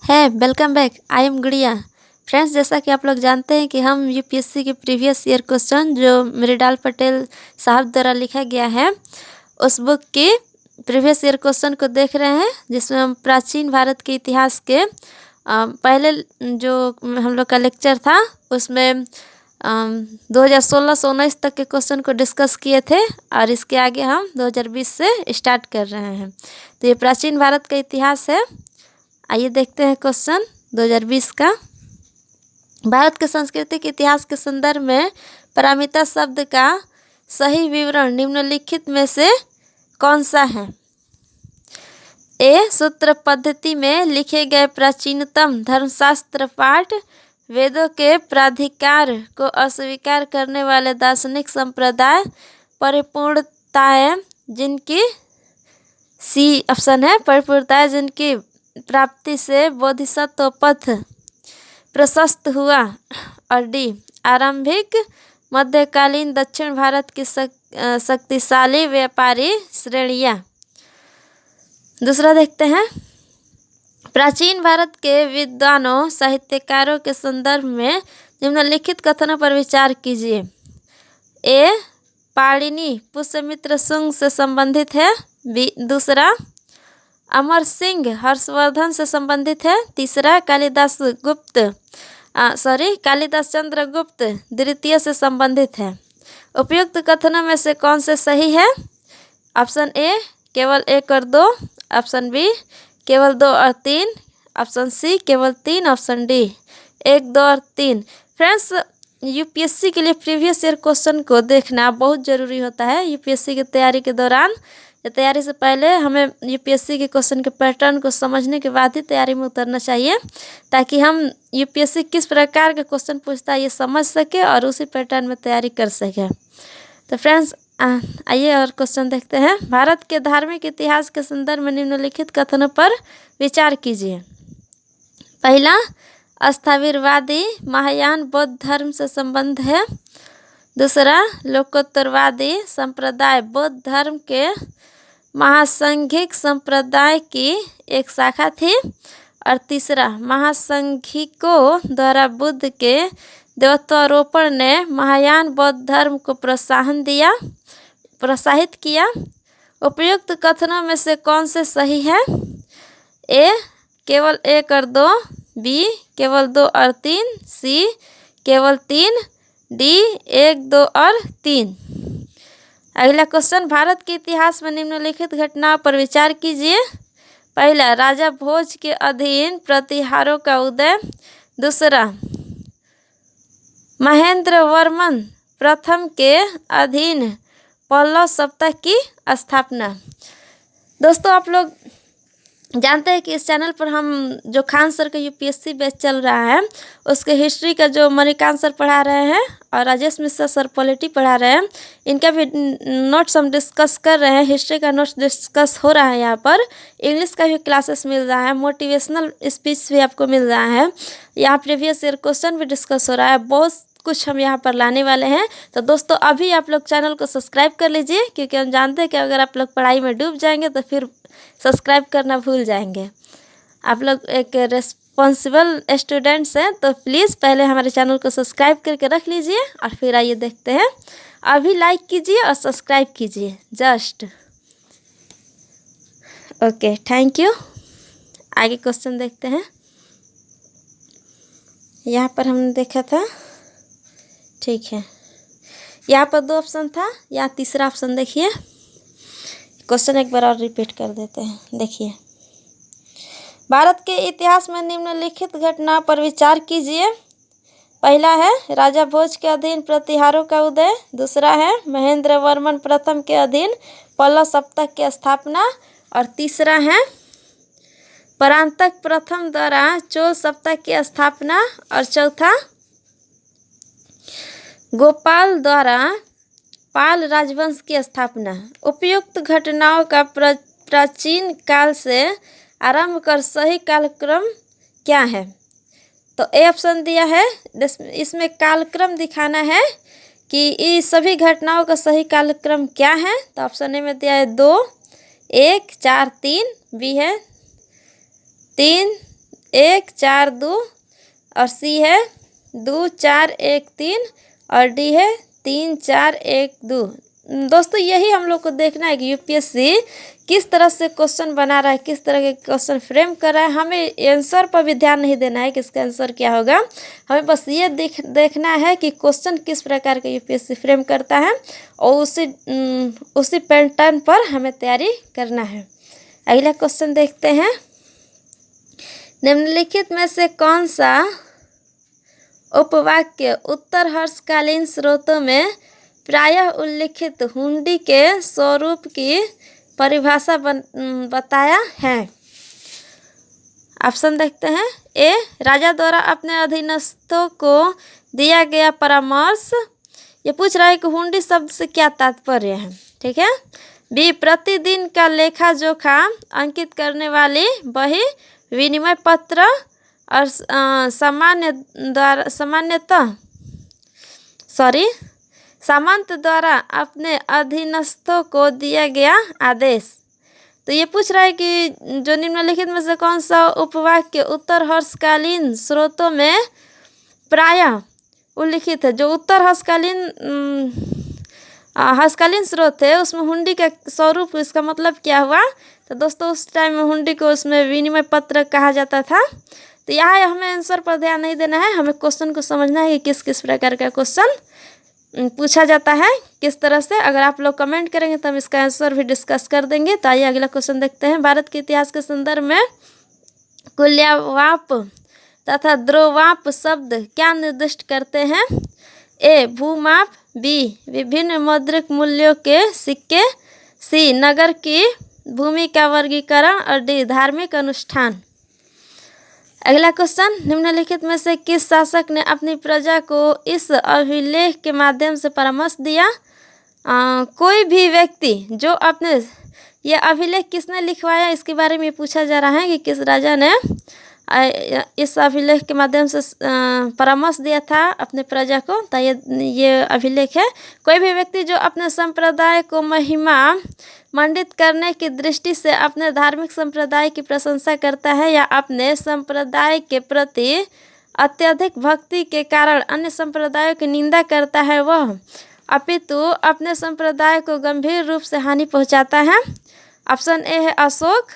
है welcome back. I am गुड़िया। Friends, जैसा कि आप लोग जानते हैं कि हम यूपीएससी के प्रीवियस ईयर क्वेश्चन जो मृणाल पटेल साहब द्वारा लिखा गया है उस बुक की प्रीवियस ईयर क्वेश्चन को देख रहे हैं, जिसमें हम प्राचीन भारत के इतिहास के पहले जो हम लोग का लेक्चर था उसमें 2016 से 19 तक के क्वेश्चन को डिस्कस किए थे और इसके आगे हम 2020 से स्टार्ट कर रहे हैं। तो ये प्राचीन भारत का इतिहास है। आइए देखते हैं क्वेश्चन 2020 का। भारत के सांस्कृतिक इतिहास के संदर्भ में पारमिता शब्द का सही विवरण निम्नलिखित में से कौन सा है? ए. सूत्र पद्धति में लिखे गए प्राचीनतम धर्मशास्त्र पाठ वेदों के प्राधिकार को अस्वीकार करने वाले दार्शनिक संप्रदाय परिपूर्णताएं जिनकी सी ऑप्शन है परिपूर्णताएं जिनकी प्राप्ति से बोधिसत्व पथ प्रशस्त हुआ। और डी. आरंभिक मध्यकालीन दक्षिण भारत की शक्तिशाली व्यापारी श्रेणियाँ। दूसरा देखते हैं, प्राचीन भारत के विद्वानों साहित्यकारों के संदर्भ में निम्नलिखित कथनों पर विचार कीजिए। ए. पाणिनि पुष्यमित्र शुंग से संबंधित है। बी. दूसरा, अमर सिंह हर्षवर्धन से संबंधित है। तीसरा, कालिदास चंद्र गुप्त द्वितीय से संबंधित है। उपयुक्त कथनों में से कौन से सही है? ऑप्शन ए केवल 1 और 2, ऑप्शन बी केवल 2 और 3, ऑप्शन सी केवल 3, ऑप्शन डी 1, 2 और 3। फ्रेंड्स, यूपीएससी के लिए प्रीवियस ईयर क्वेश्चन को देखना बहुत ज़रूरी होता है। यूपीएससी की तैयारी के दौरान या तैयारी से पहले हमें यूपीएससी के क्वेश्चन के पैटर्न को समझने के बाद ही तैयारी में उतरना चाहिए, ताकि हम यूपीएससी किस प्रकार के क्वेश्चन पूछता है ये समझ सके और उसी पैटर्न में तैयारी कर सके। तो फ्रेंड्स, आइए और क्वेश्चन देखते हैं। भारत के धार्मिक इतिहास के संदर्भ में निम्नलिखित कथनों पर विचार कीजिए। पहला, अस्थावीरवादी महायान बौद्ध धर्म से संबंध है। दूसरा, लोकोत्तरवादी संप्रदाय बौद्ध धर्म के महासंघिक संप्रदाय की एक शाखा थी। और तीसरा, महासंघिकों द्वारा बुद्ध के देवत्वारोपण ने महायान बौद्ध धर्म को प्रोत्साहित किया। उपयुक्त कथनों में से कौन से सही है? ए. केवल 1 और 2, बी. केवल 2 और 3, सी. केवल 3, डी. 1, 2 और 3। अगला क्वेश्चन, भारत के इतिहास में निम्नलिखित घटनाओं पर विचार कीजिए। पहला, राजा भोज के अधीन प्रतिहारों का उदय। दूसरा, महेंद्र वर्मन प्रथम के अधीन पल्लव सत्ता की स्थापना। दोस्तों, आप लोग जानते हैं कि इस चैनल पर हम जो खान सर का यूपीएससी बैच चल रहा है उसके हिस्ट्री का जो मणिकांत सर पढ़ा रहे हैं और राजेश मिश्रा सर पॉलिटी पढ़ा रहे हैं, इनका भी नोट्स हम डिस्कस कर रहे हैं। हिस्ट्री का नोट्स डिस्कस हो रहा है यहाँ पर। इंग्लिश का भी क्लासेस मिल रहा है, मोटिवेशनल स्पीच भी आपको मिल रहा है। यहाँ प्रीवियस ईयर क्वेश्चन भी डिस्कस हो रहा है। बहुत कुछ हम यहाँ पर लाने वाले हैं। तो दोस्तों, अभी आप लोग चैनल को सब्सक्राइब कर लीजिए, क्योंकि हम जानते हैं कि अगर आप लोग पढ़ाई में डूब जाएंगे तो फिर सब्सक्राइब करना भूल जाएंगे। आप लोग एक रिस्पॉन्सिबल स्टूडेंट्स हैं, तो प्लीज़ पहले हमारे चैनल को सब्सक्राइब करके रख लीजिए और फिर आइए देखते हैं। अभी लाइक कीजिए और सब्सक्राइब कीजिए जस्ट। Okay, thank you. आगे क्वेश्चन देखते हैं। यहाँ पर हमने देखा था, ठीक है, यहाँ पर 2 ऑप्शन था, यहाँ तीसरा ऑप्शन देखिए। क्वेश्चन एक बार और रिपीट कर देते हैं। देखिए, भारत के इतिहास में निम्नलिखित घटनाओं पर विचार कीजिए। पहला है राजा भोज के अधीन प्रतिहारों का उदय। दूसरा है महेंद्र वर्मन प्रथम के अधीन पल्लव सत्ता की स्थापना। और तीसरा है परांतक प्रथम द्वारा चोल सत्ता की स्थापना। और चौथा, गोपाल द्वारा पाल राजवंश की स्थापना। उपयुक्त घटनाओं का प्राचीन काल से आरंभ कर सही कालक्रम क्या है? तो ए ऑप्शन दिया है, इसमें कालक्रम दिखाना है कि इस सभी घटनाओं का सही कालक्रम क्या है। तो ऑप्शन ए में दिया है 2, 1, 4, 3, बी है 3, 1 4 2 और सी है 2 4 1 3 और डी है 3 4 1 2। दोस्तों यही हम लोग को देखना है कि यूपीएससी किस तरह से क्वेश्चन बना रहा है, किस तरह के क्वेश्चन फ्रेम कर रहा है। हमें आंसर पर भी ध्यान नहीं देना है कि इसका आंसर क्या होगा, हमें बस ये देखना है कि क्वेश्चन किस प्रकार का यूपीएससी फ्रेम करता है और उसी पैटर्न पर हमें तैयारी करना है। अगला क्वेश्चन देखते हैं। निम्नलिखित में से कौन सा उपवाक्य उत्तर हर्षकालीन स्रोतों में प्रायः उल्लिखित हुंडी के स्वरूप की परिभाषा बताया है? ऑप्शन देखते हैं। ए, राजा द्वारा अपने अधीनस्थों को दिया गया परामर्श। ये पूछ रहा है कि हुंडी शब्द से क्या तात्पर्य है, ठीक है। बी, प्रतिदिन का लेखा जोखा अंकित करने वाली बही, विनिमय पत्र और सामंत द्वारा अपने अधीनस्थों को दिया गया आदेश। तो ये पूछ रहा है कि जो निम्नलिखित में से कौन सा उपवाक्य उत्तर हर्षकालीन स्रोतों में प्रायः उल्लिखित है। जो उत्तर हर्षकालीन स्रोत है उसमें हुंडी का स्वरूप, इसका मतलब क्या हुआ। तो दोस्तों उस टाइम में हुंडी को उसमें विनिमय पत्र कहा जाता था। तो यहाँ हमें आंसर पर ध्यान नहीं देना है, हमें क्वेश्चन को समझना है कि किस किस प्रकार का क्वेश्चन पूछा जाता है, किस तरह से। अगर आप लोग कमेंट करेंगे तो हम इसका आंसर भी डिस्कस कर देंगे। तो आइए अगला क्वेश्चन देखते हैं। भारत के इतिहास के संदर्भ में कुल्यवाप तथा द्रोवाप शब्द क्या निर्दिष्ट करते हैं? ए, भूमाप। बी, विभिन्न मौद्रिक मूल्यों के सिक्के। सी, नगर की भूमि का वर्गीकरण और डी, धार्मिक अनुष्ठान। अगला क्वेश्चन, निम्नलिखित में से किस शासक ने अपनी प्रजा को इस अभिलेख के माध्यम से परामर्श दिया? कोई भी व्यक्ति जो अपने, यह अभिलेख किसने लिखवाया इसके बारे में पूछा जा रहा है कि किस राजा ने इस अभिलेख के माध्यम से परामर्श दिया था अपने प्रजा को। तो ये अभिलेख है। कोई भी व्यक्ति जो अपने संप्रदाय को महिमा मंडित करने की दृष्टि से अपने धार्मिक संप्रदाय की प्रशंसा करता है या अपने संप्रदाय के प्रति अत्यधिक भक्ति के कारण अन्य संप्रदायों की निंदा करता है, वह अपितु अपने संप्रदाय को गंभीर रूप से हानि पहुंचाता है। ऑप्शन ए है अशोक,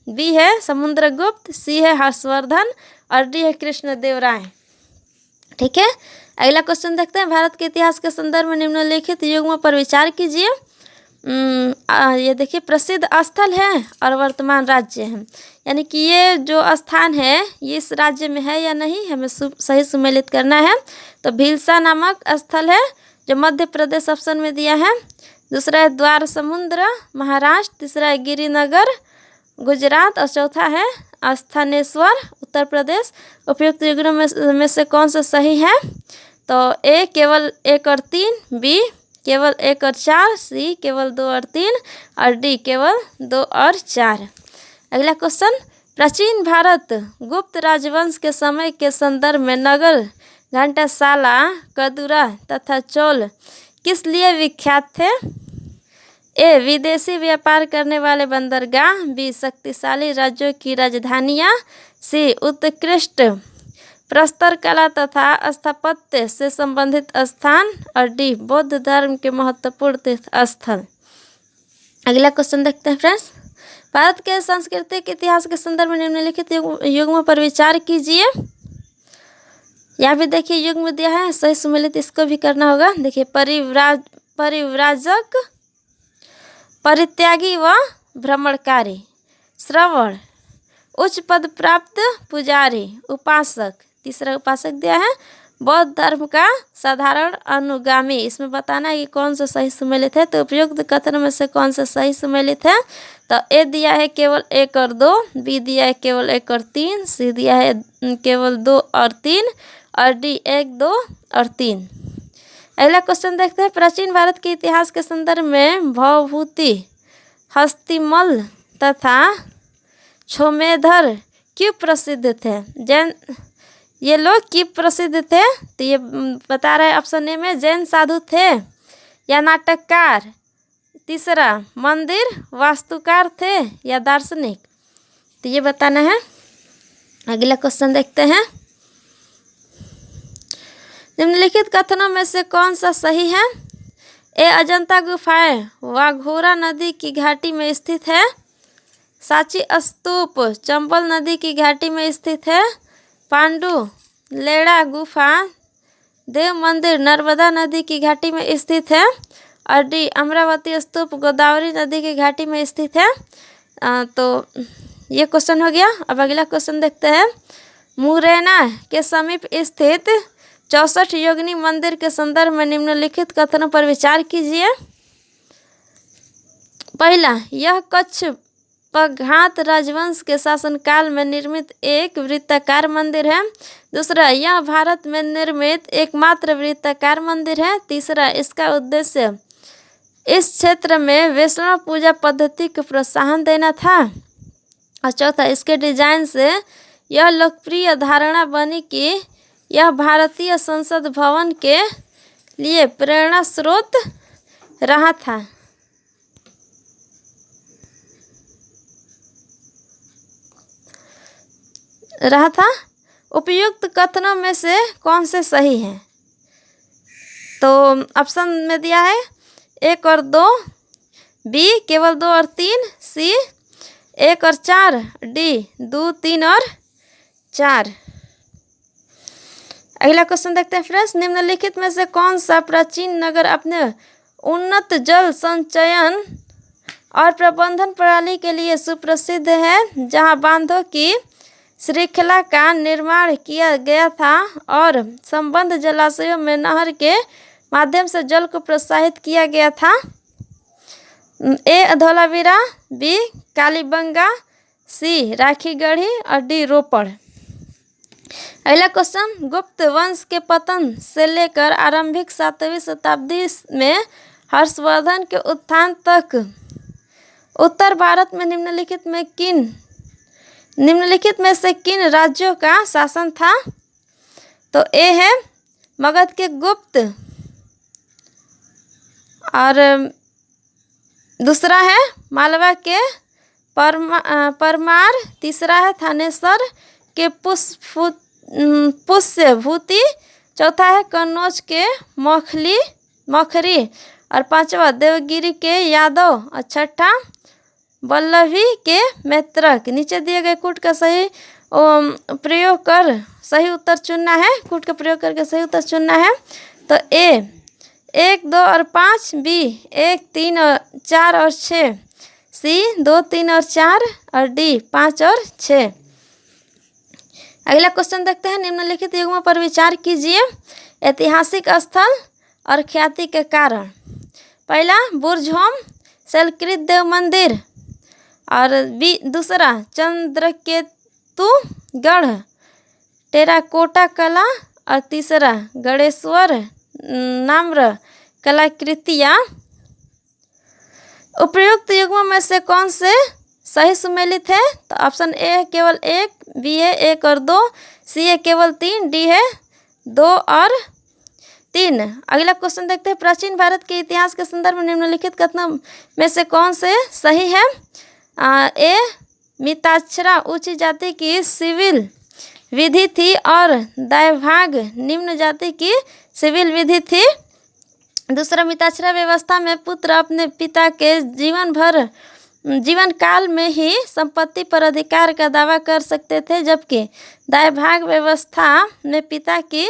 बी है समुद्रगुप्त, सी है हर्षवर्धन और डी है कृष्णदेव राय। ठीक है, अगला क्वेश्चन देखते हैं। भारत के इतिहास के संदर्भ में निम्नलिखित युगों पर विचार कीजिए। ये देखिए, प्रसिद्ध स्थल है और वर्तमान राज्य है, यानी कि ये जो स्थान है ये इस राज्य में है या नहीं, हमें सही सुमेलित करना है। तो भीलसा नामक स्थल है जो मध्य प्रदेश ऑप्शन में दिया है। दूसरा है द्वार समुद्र महाराष्ट्र, तीसरा है गिरिनगर गुजरात और चौथा है स्थानेश्वर उत्तर प्रदेश। उपयुक्त युगों में से कौन सा सही है? तो ए केवल 1 और 3, बी केवल 1 और 4, सी केवल 2 और 3 और डी केवल 2 और 4। अगला क्वेश्चन, प्राचीन भारत गुप्त राजवंश के समय के संदर्भ में नगर, घंटाशाला, कदूरा तथा चौल किस लिए विख्यात थे? ए, विदेशी व्यापार करने वाले बंदरगाह, बी शक्तिशाली राज्यों की राजधानियाँ, सी उत्कृष्ट प्रस्तर कला तथा स्थापत्य से संबंधित स्थान और डी बौद्ध धर्म के महत्वपूर्ण तीर्थ स्थल। अगला क्वेश्चन देखते हैं फ्रेंड्स। भारत के सांस्कृतिक इतिहास के संदर्भ में निम्नलिखित युग्मों पर विचार कीजिए। यहाँ भी देखिए युग्म दिया है, सही सुमेलित इसको भी करना होगा। देखिए, परिव्राजक, परित्यागी व भ्रमणकारी, श्रवण, उच्च पद प्राप्त पुजारी, उपासक, तीसरा उपासक दिया है, बौद्ध धर्म का साधारण अनुगामी। इसमें बताना है कि कौन सा सही सुमेलित है। तो उपयुक्त कथन में से कौन सा सही सुमेलित है? तो ए दिया है केवल 1 और 2, बी दिया है केवल 1 और 3, सी दिया है केवल 2 और 3 और डी 1, 2 और 3। अगला क्वेश्चन देखते हैं। प्राचीन भारत के इतिहास के संदर्भ में भवभूति, हस्तिमल तथा छोमेधर क्यों प्रसिद्ध थे? ये लोग क्यों प्रसिद्ध थे? तो ये बता रहा है ऑप्शन ए में, जैन साधु थे या नाटककार, तीसरा मंदिर वास्तुकार थे या दार्शनिक। तो ये बताना है। अगला क्वेश्चन देखते हैं। निम्नलिखित कथनों में से कौन सा सही है? ए अजंता गुफाएं वाघोरा नदी की घाटी में स्थित है। सांची स्तूप चंबल नदी की घाटी में स्थित है। पांडु लेड़ा गुफा देव मंदिर नर्मदा नदी की घाटी में स्थित है। और डी अमरावती स्तूप गोदावरी नदी की घाटी में स्थित है। तो ये क्वेश्चन हो गया। अब अगला क्वेश्चन देखते हैं। मुरैना के समीप स्थित 64 योगिनी मंदिर के संदर्भ में निम्नलिखित कथनों पर विचार कीजिए। पहला, यह कच्छ पघात राजवंश के शासनकाल में निर्मित एक वृत्ताकार मंदिर है। दूसरा, यह भारत में निर्मित एकमात्र वृत्ताकार मंदिर है। तीसरा, इसका उद्देश्य इस क्षेत्र में वैष्णव पूजा पद्धति को प्रोत्साहन देना था। और चौथा, इसके डिजाइन से यह लोकप्रिय धारणा बनी कि यह भारतीय संसद भवन के लिए प्रेरणा स्रोत रहा था। उपयुक्त कथनों में से कौन से सही हैं? तो ऑप्शन में दिया है 1 और 2, बी केवल 2 और 3, सी 1 और 4, डी 2, 3 और 4। अगला क्वेश्चन देखते हैं फ्रेंड्स। निम्नलिखित में से कौन सा प्राचीन नगर अपने उन्नत जल संचयन और प्रबंधन प्रणाली के लिए सुप्रसिद्ध है, जहां बांधों की श्रृंखला का निर्माण किया गया था और संबद्ध जलाशयों में नहर के माध्यम से जल को प्रोत्साहित किया गया था? ए धौलावीरा, बी कालीबंगा, सी राखीगढ़ी और डी रोपड़। अगला क्वेश्चन। गुप्त वंश के पतन से लेकर आरंभिक 7वीं शताब्दी में हर्षवर्धन के उत्थान तक उत्तर भारत में निम्नलिखित में से किन राज्यों का शासन था? तो ए है मगध के गुप्त, और दूसरा है मालवा के परमार, तीसरा है थानेसर के पुष्यभूति, चौथा है कन्नौज के मौखरी और पांचवा देवगिरी के यादव और छठा वल्लभी के मैत्रक। नीचे दिए गए कूट का सही प्रयोग कर सही उत्तर चुनना है। कूट का प्रयोग करके सही उत्तर चुनना है। तो ए 1, 2 और 5, बी 1, 3 और 4 और 6, सी 2, 3 और 4 और डी 5 और 6। अगला क्वेश्चन देखते हैं। निम्नलिखित युग्मों पर विचार कीजिए। ऐतिहासिक स्थल और ख्याति के कारण। पहला, बुर्जहोम शैलकृत देव मंदिर, और दूसरा चंद्रकेतुगढ़ टेराकोटा कला, और तीसरा गणेश्वर नाम्र कलाकृतियाँ। उपर्युक्त युग्मों में से कौन से सही सुमेलित है? तो ऑप्शन ए है केवल 1, बी है 1 और 2, सी है केवल 3, डी है 2 और 3। अगला क्वेश्चन देखते हैं। प्राचीन भारत के इतिहास के संदर्भ में निम्नलिखित कथनों में से कौन से सही है? ए मिताक्षरा उच्च जाति की सिविल विधि थी और दायभाग निम्न जाति की सिविल विधि थी। दूसरा, मिताक्षरा व्यवस्था में पुत्र अपने पिता के जीवन काल में ही संपत्ति पर अधिकार का दावा कर सकते थे, जबकि दायभाग व्यवस्था में पिता की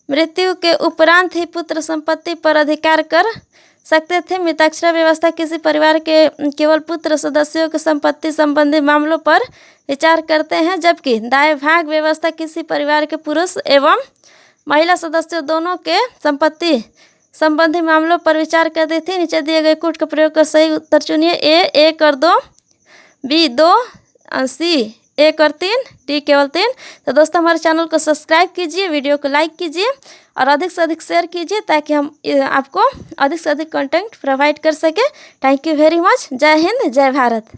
मृत्यु के उपरांत ही पुत्र संपत्ति पर अधिकार कर सकते थे। मिताक्षरा व्यवस्था किसी परिवार के केवल पुत्र सदस्यों की संपत्ति संबंधी मामलों पर विचार करते हैं, जबकि दायभाग व्यवस्था किसी परिवार के पुरुष एवं महिला सदस्यों दोनों के संपत्ति संबंधी मामलों पर विचार करती थी। नीचे दिए गए कूट का प्रयोग कर सही उत्तर चुनिए। ए 1 और 2, बी 2, सी 1 और 3, डी केवल 3। तो दोस्तों, हमारे चैनल को सब्सक्राइब कीजिए, वीडियो को लाइक कीजिए और अधिक से अधिक शेयर कीजिए, ताकि हम आपको अधिक से अधिक कंटेंट प्रोवाइड कर सकें। Thank you very much. जय हिंद, जय भारत।